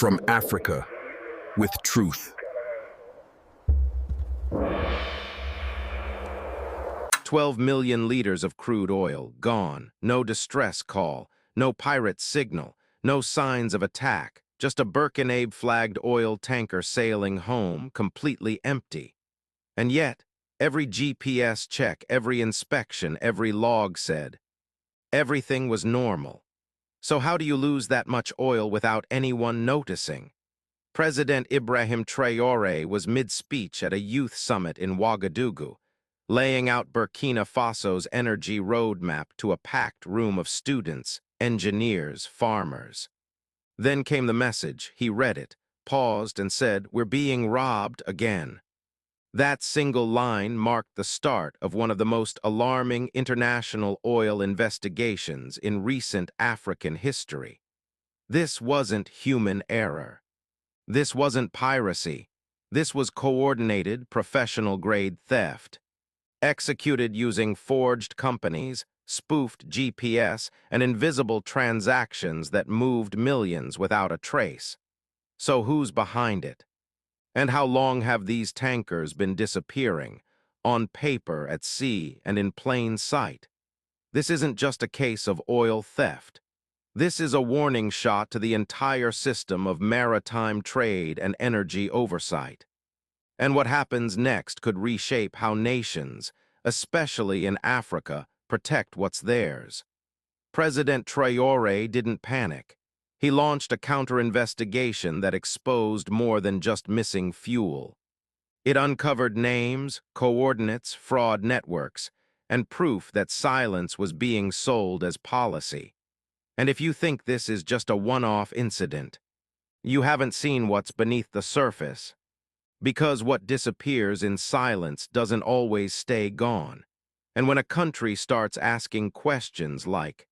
from Africa with truth. 12 million liters of crude oil, gone. No distress call, no pirate signal, no signs of attack, just a Burkina-flagged oil tanker sailing home, completely empty. And yet, every GPS check, every inspection, every log said, everything was normal. So how do you lose that much oil without anyone noticing? President Ibrahim Traoré was mid-speech at a youth summit in Ouagadougou, laying out Burkina Faso's energy roadmap to a packed room of students, engineers, farmers. Then came the message. He read it, paused, and said, "We're being robbed again." That single line marked the start of one of the most alarming international oil investigations in recent African history. This wasn't human error. This wasn't piracy. This was coordinated, professional-grade theft. Executed using forged companies, spoofed GPS, and invisible transactions that moved millions without a trace. So who's behind it? And how long have these tankers been disappearing, on paper, at sea, and in plain sight? This isn't just a case of oil theft. This is a warning shot to the entire system of maritime trade and energy oversight. And what happens next could reshape how nations, especially in Africa, protect what's theirs. President Traoré didn't panic. He launched a counter-investigation that exposed more than just missing fuel. It uncovered names, coordinates, fraud networks, and proof that silence was being sold as policy. And if you think this is just a one-off incident, you haven't seen what's beneath the surface. Because what disappears in silence doesn't always stay gone. And when a country starts asking questions like,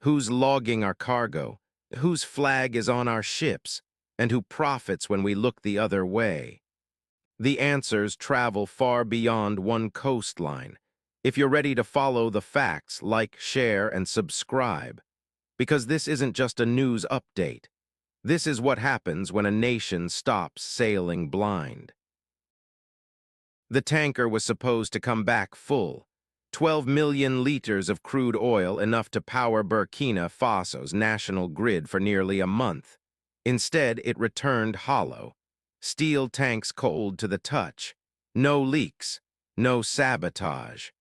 who's logging our cargo, whose flag is on our ships, and who profits when we look the other way, the answers travel far beyond one coastline. If you're ready to follow the facts, like, share, and subscribe. Because this isn't just a news update. This is what happens when a nation stops sailing blind. The tanker was supposed to come back full. 12 million liters of crude oil, enough to power Burkina Faso's national grid for nearly a month. Instead, it returned hollow. Steel tanks cold to the touch. No leaks. No sabotage.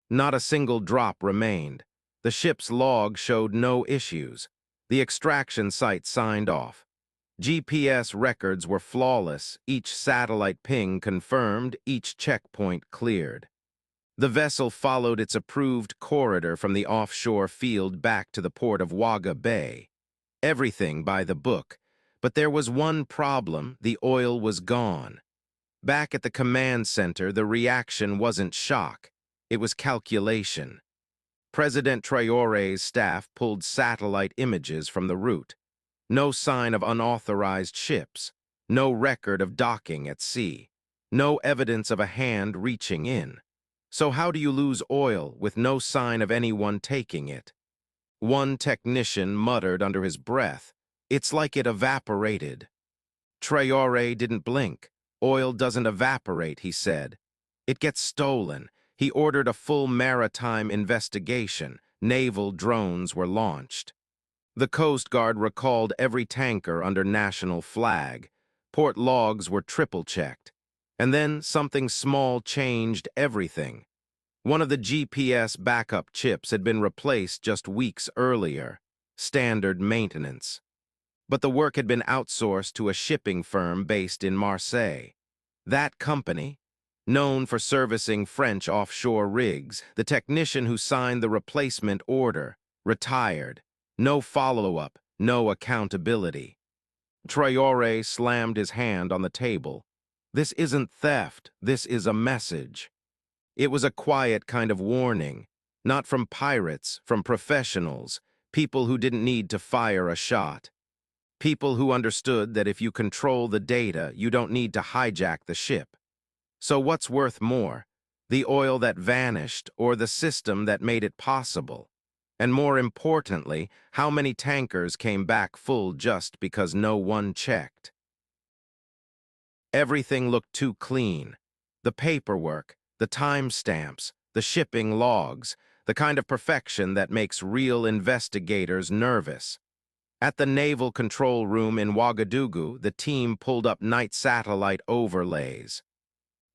Not a single drop remained. The ship's log showed no issues. The extraction site signed off. GPS records were flawless, each satellite ping confirmed, each checkpoint cleared. The vessel followed its approved corridor from the offshore field back to the port of Ouaga Bay. Everything by the book, but there was one problem: the oil was gone. Back at the command center, the reaction wasn't shock, it was calculation. President Traoré's staff pulled satellite images from the route. No sign of unauthorized ships, no record of docking at sea, no evidence of a hand reaching in. So how do you lose oil with no sign of anyone taking it? One technician muttered under his breath, "It's like it evaporated." Traoré didn't blink. "Oil doesn't evaporate," he said. "It gets stolen." He ordered a full maritime investigation. Naval drones were launched. The Coast Guard recalled every tanker under national flag. Port logs were triple-checked. And then something small changed everything. One of the GPS backup chips had been replaced just weeks earlier. Standard maintenance. But the work had been outsourced to a shipping firm based in Marseille. That company, known for servicing French offshore rigs, the technician who signed the replacement order, retired. No follow-up, no accountability. Traoré slammed his hand on the table. This isn't theft, this is a message. It was a quiet kind of warning, not from pirates, from professionals, people who didn't need to fire a shot. People who understood that if you control the data, you don't need to hijack the ship. So what's worth more, the oil that vanished or the system that made it possible? And more importantly, how many tankers came back full just because no one checked? Everything looked too clean. The paperwork, the timestamps, the shipping logs, the kind of perfection that makes real investigators nervous. At the Naval Control Room in Ouagadougou, the team pulled up night satellite overlays.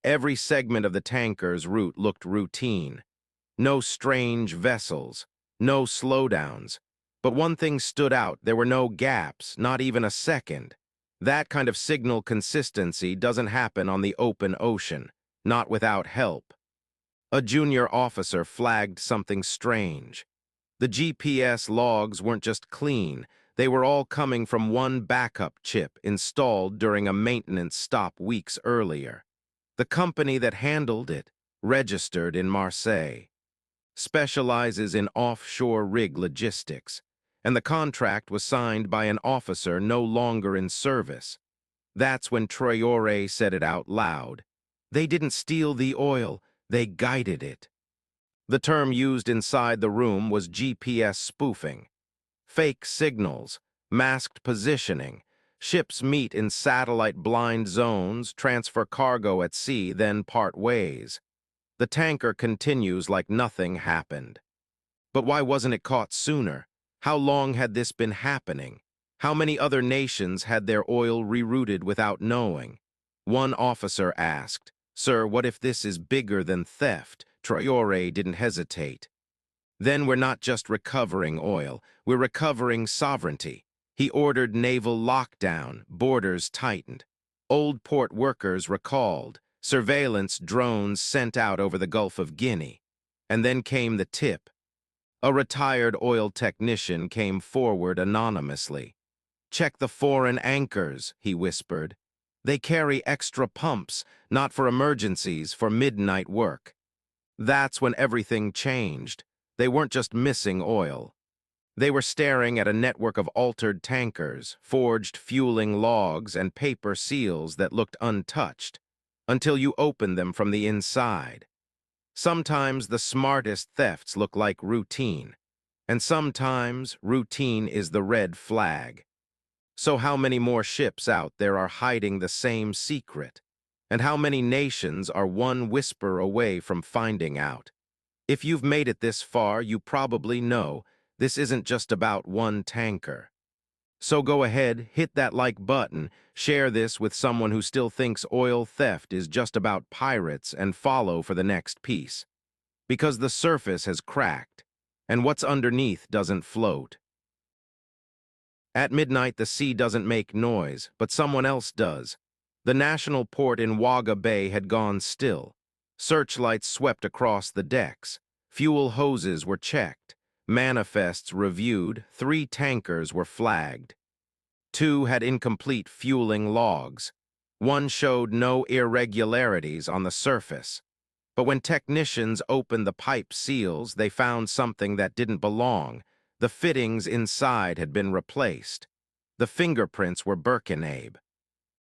Every segment of the tanker's route looked routine. No strange vessels, no slowdowns. But one thing stood out: there were no gaps, not even a second. That kind of signal consistency doesn't happen on the open ocean, not without help. A junior officer flagged something strange. The GPS logs weren't just clean, they were all coming from one backup chip installed during a maintenance stop weeks earlier. The company that handled it, registered in Marseille, specializes in offshore rig logistics, and the contract was signed by an officer no longer in service. That's when Traore said it out loud. They didn't steal the oil, they guided it. The term used inside the room was GPS spoofing. Fake signals, masked positioning, ships meet in satellite blind zones, transfer cargo at sea, then part ways. The tanker continues like nothing happened. But why wasn't it caught sooner? How long had this been happening? How many other nations had their oil rerouted without knowing? One officer asked, "Sir, what if this is bigger than theft?" Traore didn't hesitate. "Then we're not just recovering oil, we're recovering sovereignty." He ordered naval lockdown, borders tightened. Old port workers recalled, surveillance drones sent out over the Gulf of Guinea. And then came the tip. A retired oil technician came forward anonymously. "Check the foreign anchors," he whispered. "They carry extra pumps, not for emergencies, for midnight work." That's when everything changed. They weren't just missing oil. They were staring at a network of altered tankers, forged fueling logs, and paper seals that looked untouched, until you opened them from the inside. Sometimes the smartest thefts look like routine, and sometimes routine is the red flag. So how many more ships out there are hiding the same secret? And how many nations are one whisper away from finding out? If you've made it this far, you probably know this isn't just about one tanker. So go ahead, hit that like button, share this with someone who still thinks oil theft is just about pirates, and follow for the next piece. Because the surface has cracked, and what's underneath doesn't float. At midnight, the sea doesn't make noise, but someone else does. The national port in Wagga Bay had gone still. Searchlights swept across the decks. Fuel hoses were checked. Manifests reviewed. 3 tankers were flagged. 2 had incomplete fueling logs. 1 showed no irregularities on the surface. But when technicians opened the pipe seals, they found something that didn't belong. The fittings inside had been replaced. The fingerprints were Burkina.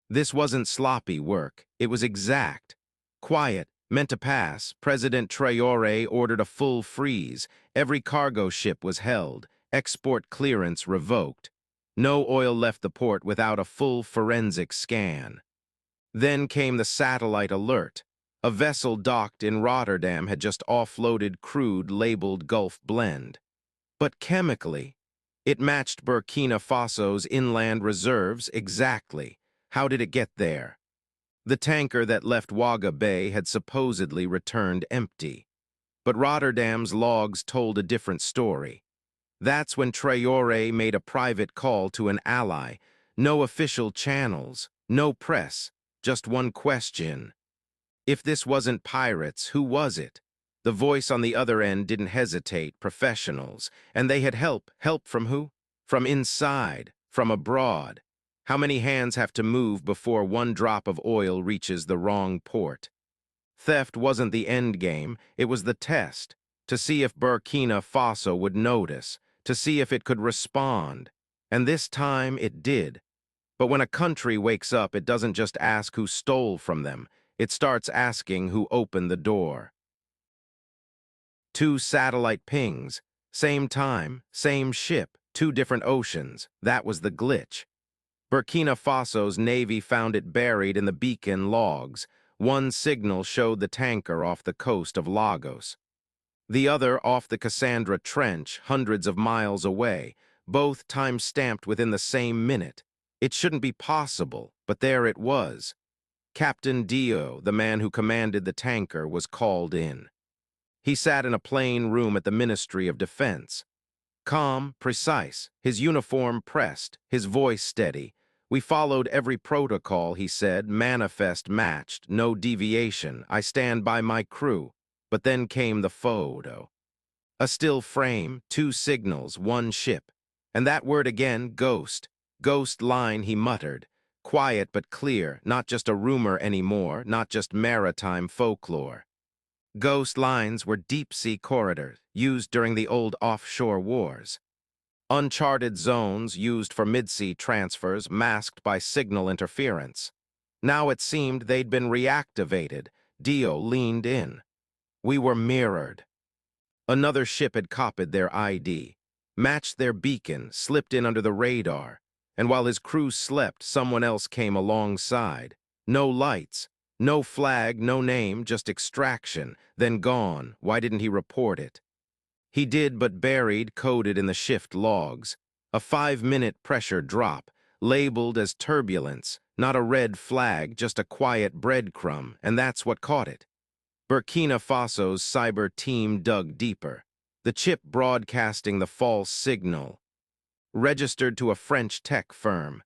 This wasn't sloppy work. It was exact. Quiet, meant to pass. President Traore ordered a full freeze. Every cargo ship was held. Export clearance revoked. No oil left the port without a full forensic scan. Then came the satellite alert. A vessel docked in Rotterdam had just offloaded crude labeled Gulf Blend. But chemically, it matched Burkina Faso's inland reserves exactly. How did it get there? The tanker that left Wagga Bay had supposedly returned empty. But Rotterdam's logs told a different story. That's when Traore made a private call to an ally. No official channels, no press, just one question. If this wasn't pirates, who was it? The voice on the other end didn't hesitate: professionals. And they had help. Help from who? From inside, from abroad. How many hands have to move before one drop of oil reaches the wrong port? Theft wasn't the end game, it was the test, to see if Burkina Faso would notice, to see if it could respond. And this time it did. But when a country wakes up, it doesn't just ask who stole from them, it starts asking who opened the door. 2 satellite pings, Same time, same ship, two different oceans. That was the glitch. Burkina Faso's navy found it buried in the beacon logs. One signal showed the tanker off the coast of Lagos. The other off the Cassandra Trench, hundreds of miles away, both time-stamped within the same minute. It shouldn't be possible, but there it was. Captain Dio, the man who commanded the tanker, was called in. He sat in a plain room at the Ministry of Defense. Calm, precise, his uniform pressed, his voice steady. "We followed every protocol," he said, "manifest matched, no deviation. I stand by my crew." But then came the photo. A still frame, two signals, one ship. And that word again, ghost. Ghost line, he muttered. Quiet but clear, not just a rumor anymore, not just maritime folklore. Ghost lines were deep-sea corridors, used during the old offshore wars. Uncharted zones used for mid-sea transfers masked by signal interference. Now it seemed they'd been reactivated. Dio leaned in. We were mirrored. Another ship had copied their ID, matched their beacon, slipped in under the radar, and while his crew slept, someone else came alongside. No lights, no flag, no name, just extraction, then gone. Why didn't he report it? He did, but buried, coded in the shift logs. A 5-minute pressure drop, labeled as turbulence, not a red flag, just a quiet breadcrumb, and that's what caught it. Burkina Faso's cyber team dug deeper, the chip broadcasting the false signal. Registered to a French tech firm,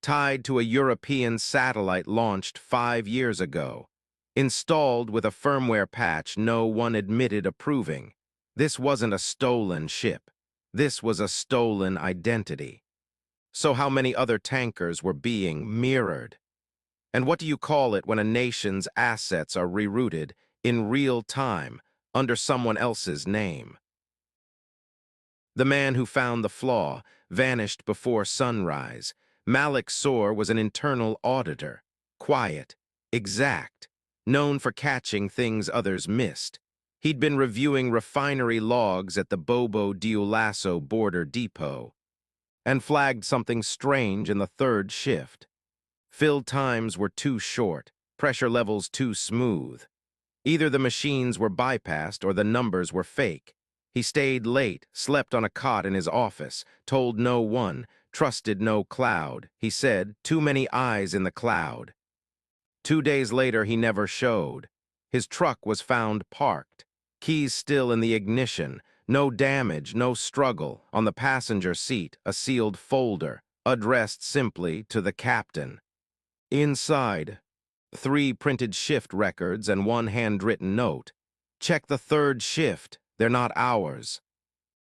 tied to a European satellite launched 5 years ago, installed with a firmware patch no one admitted approving. This wasn't a stolen ship. This was a stolen identity. So how many other tankers were being mirrored? And what do you call it when a nation's assets are rerouted in real time under someone else's name? The man who found the flaw vanished before sunrise. Malik Soar was an internal auditor, quiet, exact, known for catching things others missed. He'd been reviewing refinery logs at the Bobo Dioulasso border depot and flagged something strange in the third shift. Fill times were too short, pressure levels too smooth. Either the machines were bypassed or the numbers were fake. He stayed late, slept on a cot in his office, told no one, trusted no cloud. He said, too many eyes in the cloud. 2 days later, he never showed. His truck was found parked, keys still in the ignition, no damage, no struggle. On the passenger seat, a sealed folder, addressed simply to the captain. Inside, 3 printed shift records and 1 handwritten note. Check the third shift. They're not ours.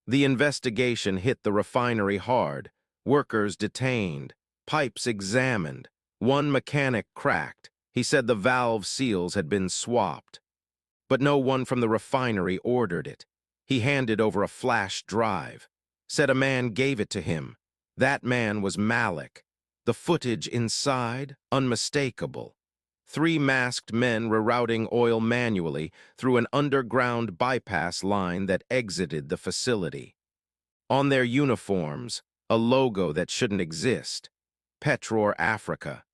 The investigation hit the refinery hard. Workers detained. Pipes examined. 1 mechanic cracked. He said the valve seals had been swapped. But no one from the refinery ordered it. He handed over a flash drive. Said a man gave it to him. That man was Malik. The footage inside, unmistakable. 3 masked men rerouting oil manually through an underground bypass line that exited the facility. On their uniforms, a logo that shouldn't exist. Petror Africa.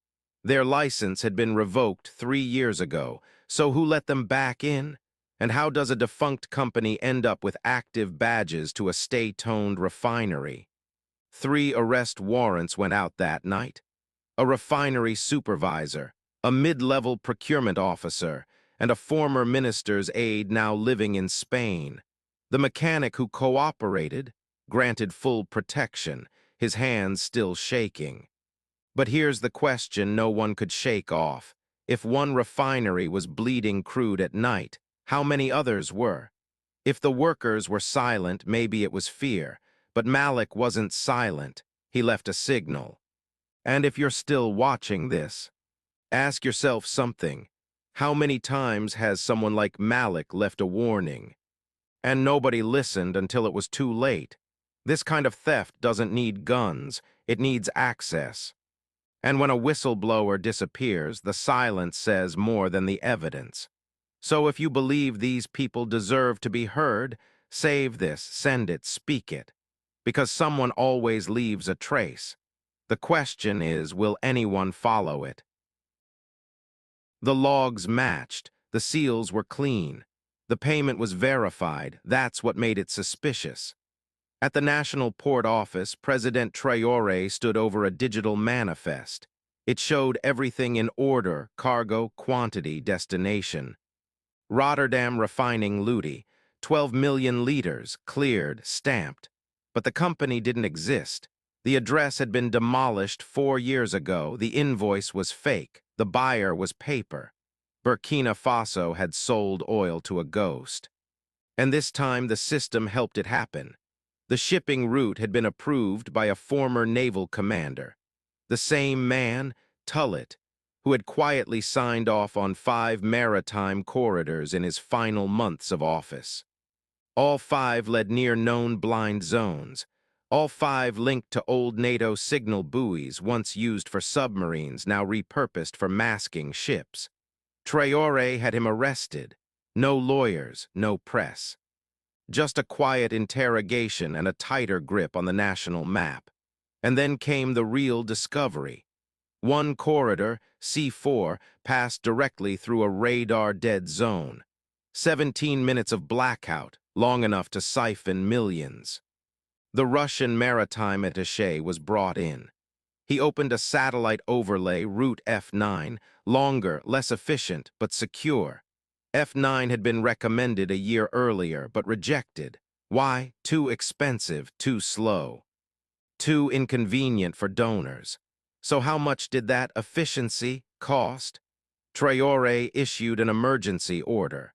Their license had been revoked 3 years ago, so who let them back in? And how does a defunct company end up with active badges to a state-owned refinery? 3 arrest warrants went out that night. A refinery supervisor, a mid-level procurement officer, and a former minister's aide now living in Spain. The mechanic who cooperated, granted full protection, his hands still shaking. But here's the question no one could shake off. If 1 refinery was bleeding crude at night, how many others were? If the workers were silent, maybe it was fear. But Malik wasn't silent. He left a signal. And if you're still watching this, ask yourself something. How many times has someone like Malik left a warning? And nobody listened until it was too late. This kind of theft doesn't need guns. It needs access. And when a whistleblower disappears, the silence says more than the evidence. So if you believe these people deserve to be heard, Save this, send it, speak it. Because someone always leaves a trace. The question is, will anyone follow it? The logs matched. The seals were clean. The payment was verified. That's what made it suspicious. At the National Port Office, President Traore stood over a digital manifest. It showed everything in order: cargo, quantity, destination. Rotterdam Refining Ludi, 12 million liters, cleared, stamped. But the company didn't exist. The address had been demolished 4 years ago. The invoice was fake. The buyer was paper. Burkina Faso had sold oil to a ghost. And this time the system helped it happen. The shipping route had been approved by a former naval commander. The same man, Tullet, who had quietly signed off on 5 maritime corridors in his final months of office. All 5 led near known blind zones. All 5 linked to old NATO signal buoys once used for submarines, now repurposed for masking ships. Traore had him arrested. No lawyers, no press. Just a quiet interrogation and a tighter grip on the national map. And then came the real discovery. One corridor, C4, passed directly through a radar-dead zone. 17 minutes of blackout, long enough to siphon millions. The Russian maritime attaché was brought in. He opened a satellite overlay, route F9, longer, less efficient, but secure. F9 had been recommended a year earlier, but rejected. Why? Too expensive, too slow. Too inconvenient for donors. So how much did that efficiency cost? Traore issued an emergency order.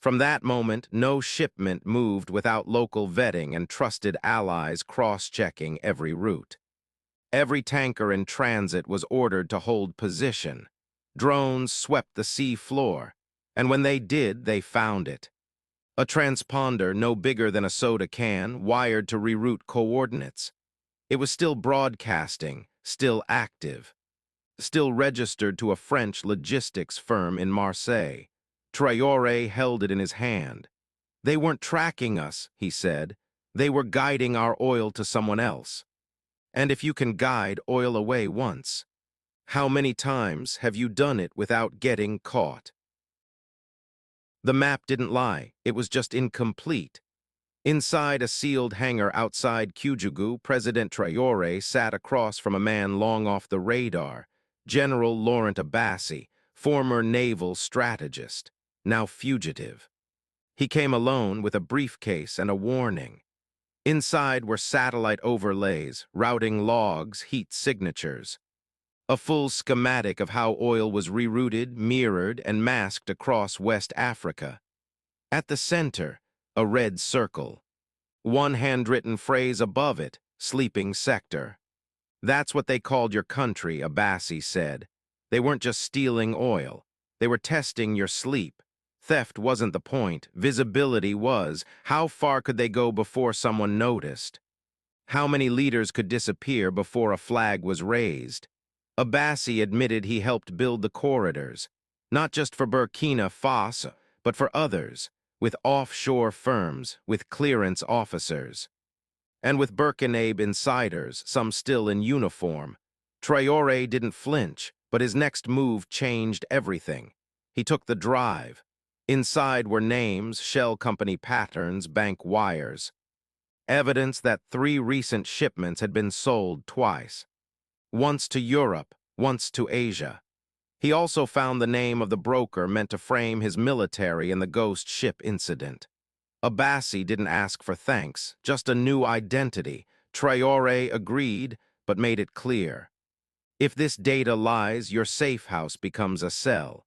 From that moment, no shipment moved without local vetting and trusted allies cross-checking every route. Every tanker in transit was ordered to hold position. Drones swept the sea floor, and when they did, they found it. A transponder no bigger than a soda can, wired to reroute coordinates. It was still broadcasting, still active, still registered to a French logistics firm in Marseille. Traore held it in his hand. They weren't tracking us, he said. They were guiding our oil to someone else. And if you can guide oil away once, how many times have you done it without getting caught? The map didn't lie. It was just incomplete. Inside a sealed hangar outside Kujugu, President Traore sat across from a man long off the radar, General Laurent Abbassi, former naval strategist, now fugitive. He came alone with a briefcase and a warning. Inside were satellite overlays, routing logs, heat signatures. A full schematic of how oil was rerouted, mirrored, and masked across West Africa. At the center, a red circle. One handwritten phrase above it, sleeping sector. That's what they called your country, Abbassi said. They weren't just stealing oil. They were testing your sleep. Theft wasn't the point. Visibility was. How far could they go before someone noticed? How many leaders could disappear before a flag was raised? Abbassi admitted he helped build the corridors, not just for Burkina Faso, but for others, with offshore firms, with clearance officers. And with Burkinabe insiders, some still in uniform. Traore didn't flinch, but his next move changed everything. He took the drive. Inside were names, shell company patterns, bank wires. Evidence that 3 recent shipments had been sold twice. Once to Europe, once to Asia. He also found the name of the broker meant to frame his military in the ghost ship incident. Abbassi didn't ask for thanks, just a new identity. Traore agreed, but made it clear. If this data lies, your safe house becomes a cell.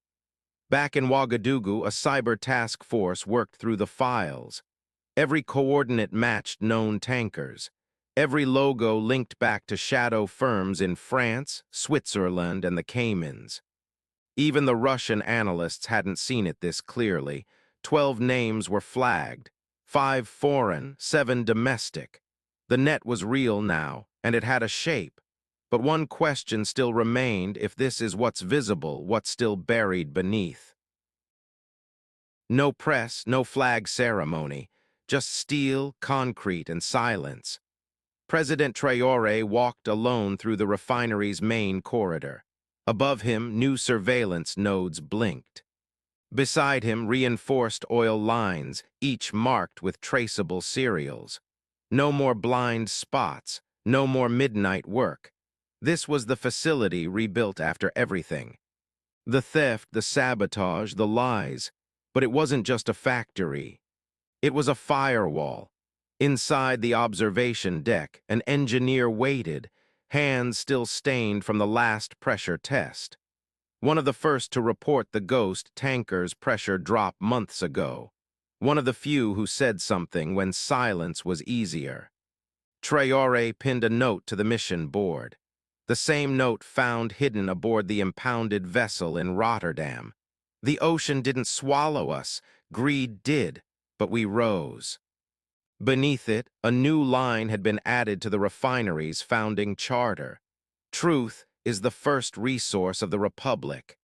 Back in Ouagadougou, a cyber task force worked through the files. Every coordinate matched known tankers. Every logo linked back to shadow firms in France, Switzerland, and the Caymans. Even the Russian analysts hadn't seen it this clearly. 12 names were flagged, 5 foreign, 7 domestic. The net was real now, and it had a shape. But one question still remained: if this is what's visible, what's still buried beneath? No press, no flag ceremony. just steel, concrete, and silence. President Traore walked alone through the refinery's main corridor. Above him, new surveillance nodes blinked. Beside him, reinforced oil lines, each marked with traceable serials. No more blind spots, no more midnight work. This was the facility rebuilt after everything. The theft, the sabotage, the lies. But it wasn't just a factory. It was a firewall. Inside the observation deck, an engineer waited, hands still stained from the last pressure test. One of the first to report the ghost tanker's pressure drop months ago. One of the few who said something when silence was easier. Traore pinned a note to the mission board. The same note found hidden aboard the impounded vessel in Rotterdam. The ocean didn't swallow us, greed did, but we rose. Beneath it, a new line had been added to the refinery's founding charter. Truth is the first resource of the Republic.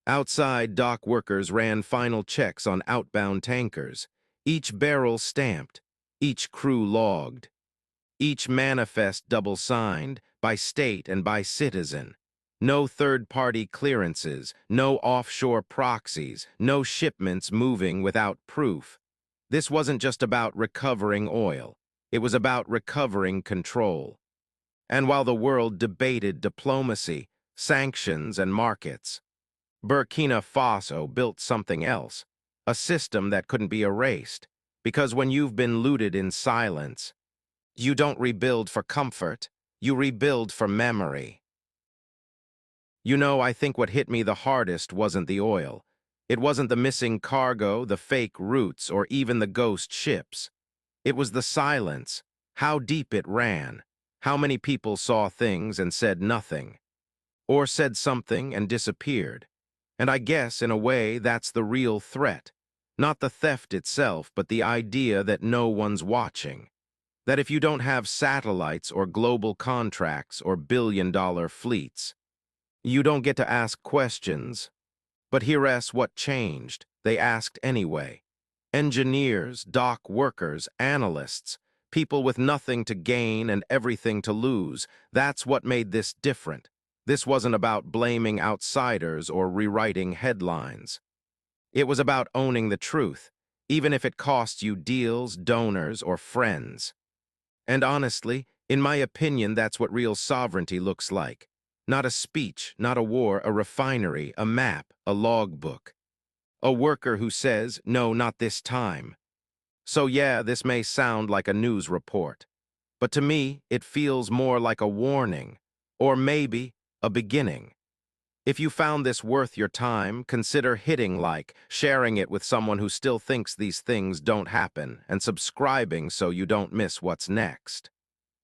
Outside, dock workers ran final checks on outbound tankers, each barrel stamped, each crew logged, each manifest double-signed by state and by citizen. No third-party clearances, no offshore proxies, no shipments moving without proof. This wasn't just about recovering oil. It was about recovering control. And while the world debated diplomacy, sanctions, and markets, Burkina Faso built something else, a system that couldn't be erased. Because when you've been looted in silence, you don't rebuild for comfort, you rebuild for memory. You know, I think what hit me the hardest wasn't the oil. It wasn't the missing cargo, the fake routes, or even the ghost ships. It was the silence, how deep it ran, how many people saw things and said nothing, or said something and disappeared. And I guess, in a way, that's the real threat. Not the theft itself, but the idea that no one's watching. That if you don't have satellites or global contracts or billion-dollar fleets, you don't get to ask questions. But here's what changed. They asked anyway. Engineers, dock workers, analysts, people with nothing to gain and everything to lose. That's what made this different. This wasn't about blaming outsiders or rewriting headlines. It was about owning the truth, even if it cost you deals, donors, or friends. And honestly, in my opinion, that's what real sovereignty looks like. Not a speech, not a war, a refinery, a map, a logbook. A worker who says, no, not this time. So yeah, this may sound like a news report, but to me, it feels more like a warning, or maybe a beginning. If you found this worth your time, consider hitting like, sharing it with someone who still thinks these things don't happen, and subscribing so you don't miss what's next.